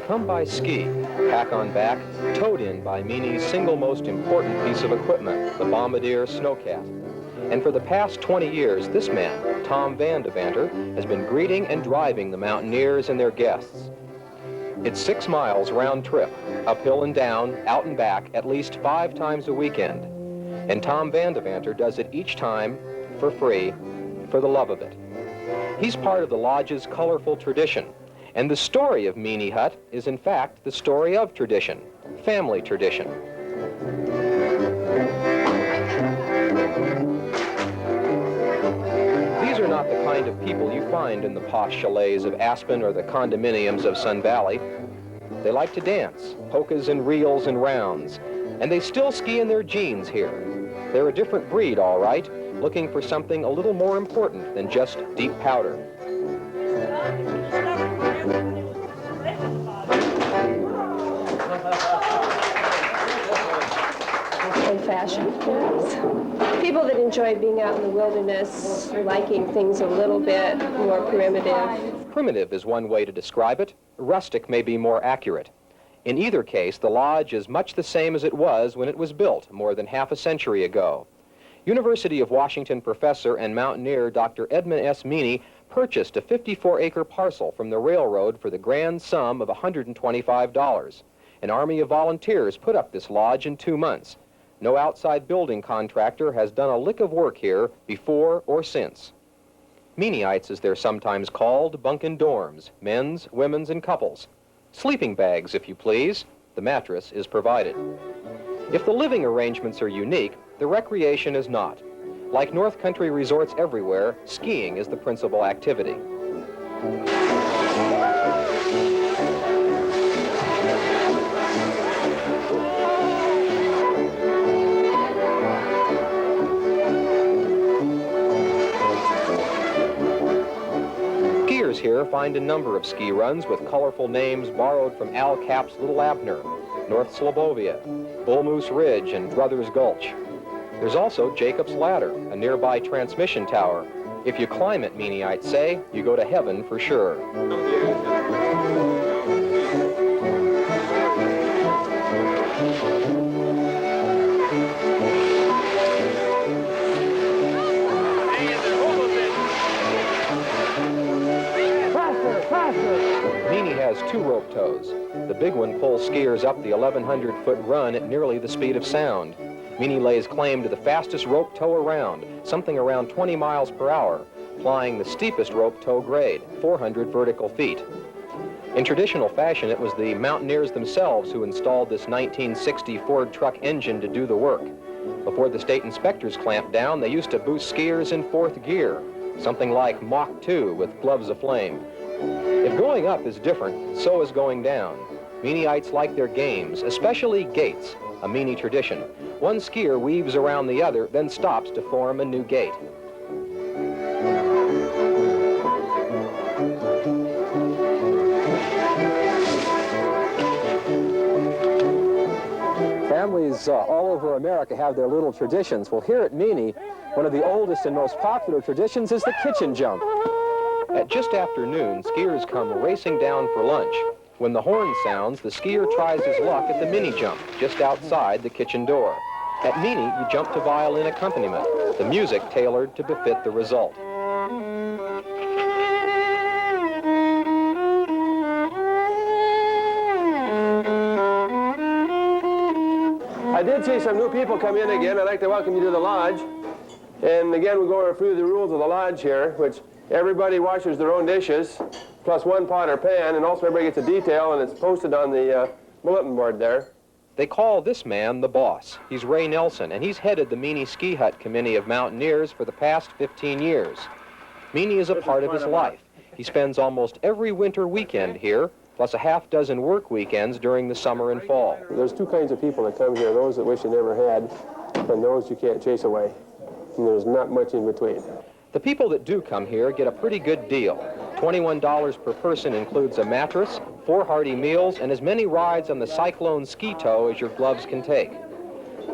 come by ski, pack on back, towed in by Meany's single most important piece of equipment, the Bombardier Snowcat. And for the past 20 years, this man, Tom Van Devanter, has been greeting and driving the mountaineers and their guests. It's 6 miles round trip, uphill and down, out and back, at least 5 times a weekend. And Tom Van Devanter does it each time for free, for the love of it. He's part of the lodge's colorful tradition, and the story of Meany Hut is in fact the story of tradition, family tradition. These are not the kind of people you find in the posh chalets of Aspen or the condominiums of Sun Valley. They like to dance, polkas and reels and rounds, and they still ski in their jeans here. They're a different breed, all right, looking for something a little more important than just deep powder. Old-fashioned, yes. People that enjoy being out in the wilderness, liking things a little bit more primitive. Primitive is one way to describe it. Rustic may be more accurate. In either case, the lodge is much the same as it was when it was built more than half a century ago. University of Washington professor and mountaineer Dr. Edmund S. Meany purchased a 54-acre parcel from the railroad for the grand sum of $125. An army of volunteers put up this lodge in 2 months. No outside building contractor has done a lick of work here before or since. Meanyites, as they're sometimes called, bunk in dorms, men's, women's, and couples. Sleeping bags, if you please. The mattress is provided. If the living arrangements are unique, the recreation is not. Like North Country resorts everywhere, skiing is the principal activity. Skiers here find a number of ski runs with colorful names borrowed from Al Capp's Little Abner, North Slobovia, Bull Moose Ridge, and Druthers Gulch. There's also Jacob's Ladder, a nearby transmission tower. If you climb it, Meanyites say, you go to heaven for sure. Meany has 2 rope tows. The big one pulls skiers up the 1,100-foot run at nearly the speed of sound. Meany lays claim to the fastest rope tow around, something around 20 miles per hour, flying the steepest rope tow grade, 400 vertical feet. In traditional fashion, it was the mountaineers themselves who installed this 1960 Ford truck engine to do the work. Before the state inspectors clamped down, they used to boost skiers in 4th gear, something like Mach 2 with gloves aflame. If going up is different, so is going down. Meanyites like their games, especially gates, a Meany tradition. One skier weaves around the other, then stops to form a new gate. Families all over America have their little traditions. Well, here at Meany, one of the oldest and most popular traditions is the kitchen jump. At just after noon, skiers come racing down for lunch. When the horn sounds, the skier tries his luck at the mini jump, just outside the kitchen door. At Meany, you jump to violin accompaniment, the music tailored to befit the result. I did see some new people come in again. I'd like to welcome you to the lodge. And again, we'll go through the rules of the lodge here, which everybody washes their own dishes, plus 1 pot or pan, and also everybody gets a detail, and it's posted on the bulletin board there. They call this man the boss. He's Ray Nelson, and he's headed the Meany Ski Hut Committee of Mountaineers for the past 15 years. Meany is a part of his life. He spends almost every winter weekend here, plus a half-dozen work weekends during the summer and fall. There's 2 kinds of people that come here, those that wish they never had, and those you can't chase away. And there's not much in between. The people that do come here get a pretty good deal. $21 per person includes a mattress, 4 hearty meals, and as many rides on the Cyclone ski tow as your gloves can take.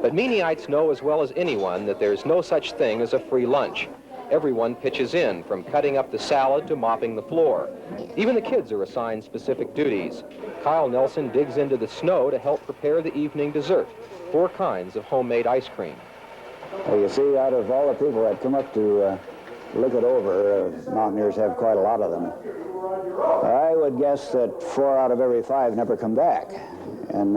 But Meanyites know as well as anyone that there's no such thing as a free lunch. Everyone pitches in, from cutting up the salad to mopping the floor. Even the kids are assigned specific duties. Kyle Nelson digs into the snow to help prepare the evening dessert, 4 kinds of homemade ice cream. Well, you see, out of all the people that come up to look it over, mountaineers have quite a lot of them. I would guess that 4 out of every 5 never come back, and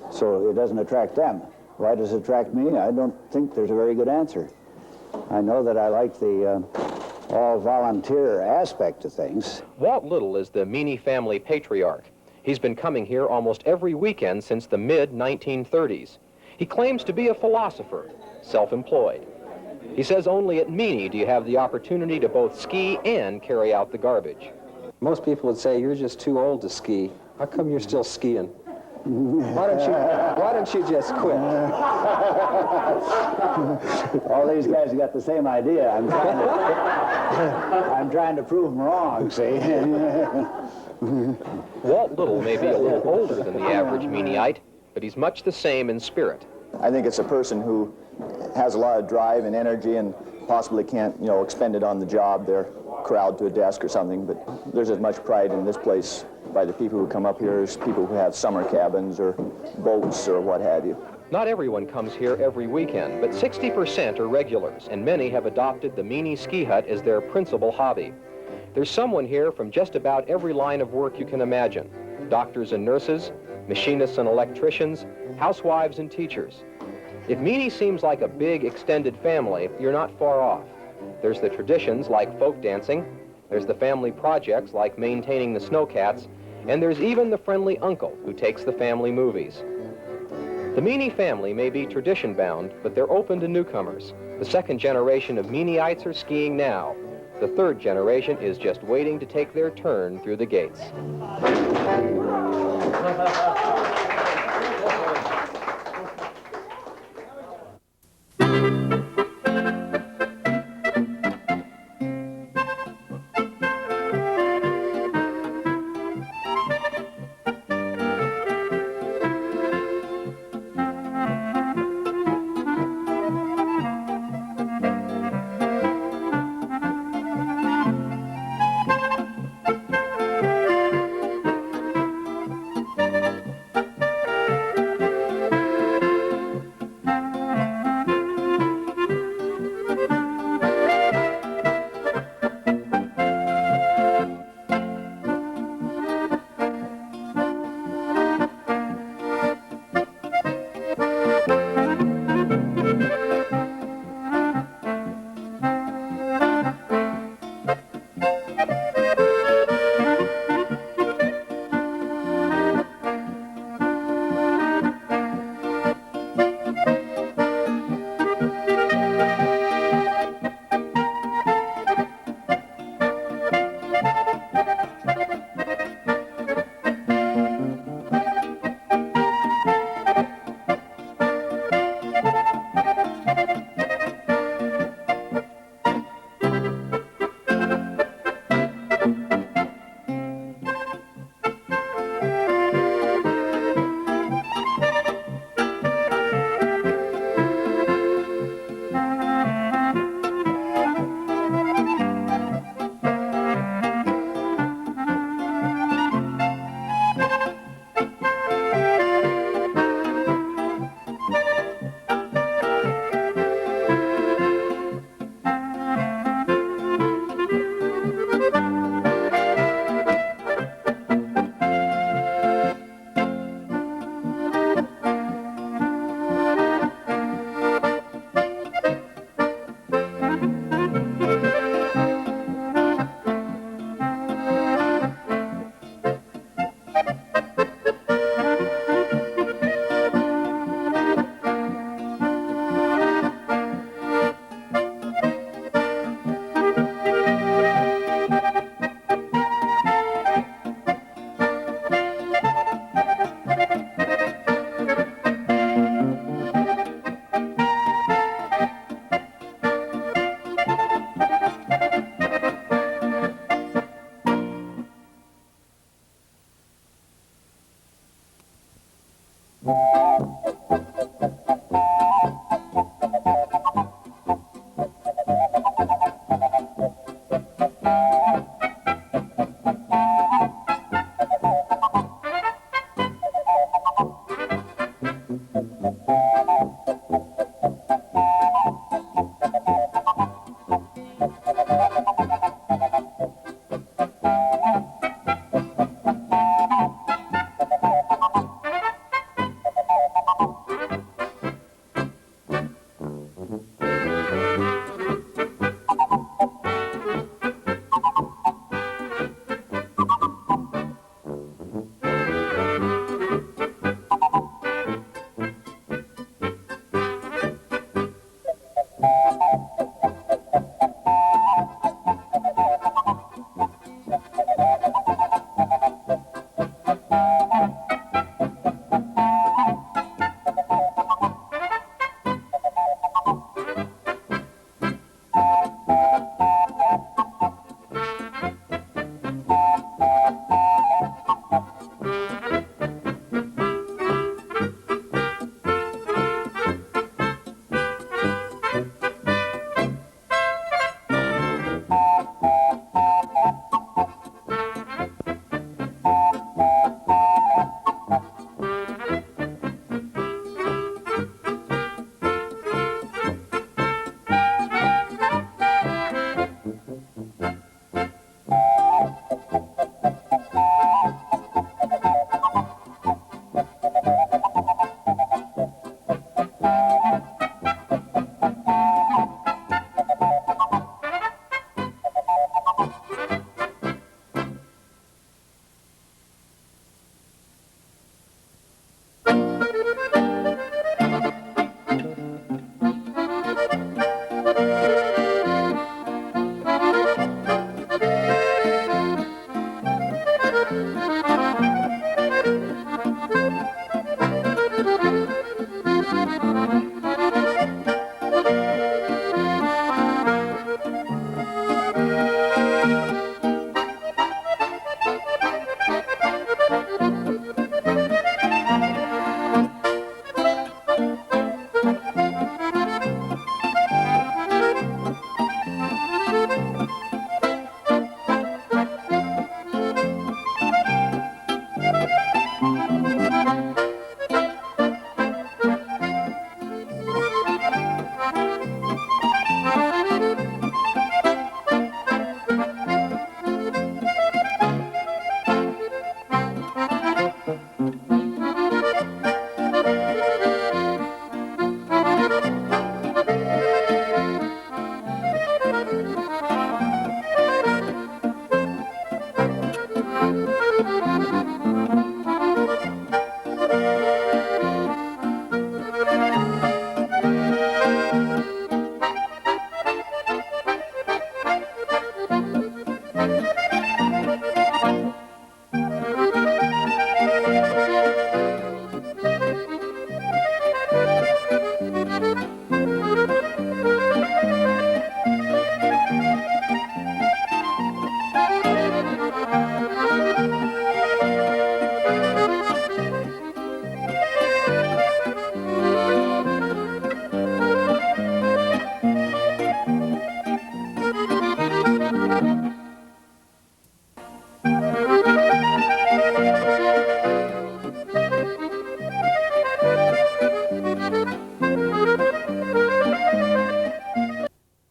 so it doesn't attract them. Why does it attract me? I don't think there's a very good answer. I know that I like the all-volunteer aspect of things. Walt Little is the Meany family patriarch. He's been coming here almost every weekend since the mid-1930s. He claims to be a philosopher, self-employed. He says only at Meany do you have the opportunity to both ski and carry out the garbage. Most people would say, you're just too old to ski. How come you're still skiing? Why don't you just quit? All these guys have got the same idea. I'm trying to prove them wrong, see? Walt Little may be a little older than the average Meanyite, but he's much the same in spirit. I think it's a person who has a lot of drive and energy and possibly can't, expend it on the job. They're crowd to a desk or something, but there's as much pride in this place by the people who come up here as people who have summer cabins or boats or what have you. Not everyone comes here every weekend, but 60% are regulars, and many have adopted the Meany ski hut as their principal hobby. There's someone here from just about every line of work you can imagine. Doctors and nurses, machinists and electricians, housewives and teachers. If Meany seems like a big, extended family, you're not far off. There's the traditions like folk dancing, there's the family projects like maintaining the snowcats, and there's even the friendly uncle who takes the family movies. The Meany family may be tradition-bound, but they're open to newcomers. The second generation of Meanyites are skiing now. The third generation is just waiting to take their turn through the gates.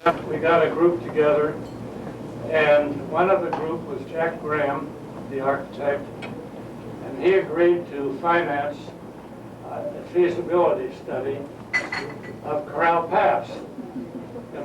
We got a group together, and one of the group was Jack Graham, the architect, and he agreed to finance a feasibility study of Corral Pass.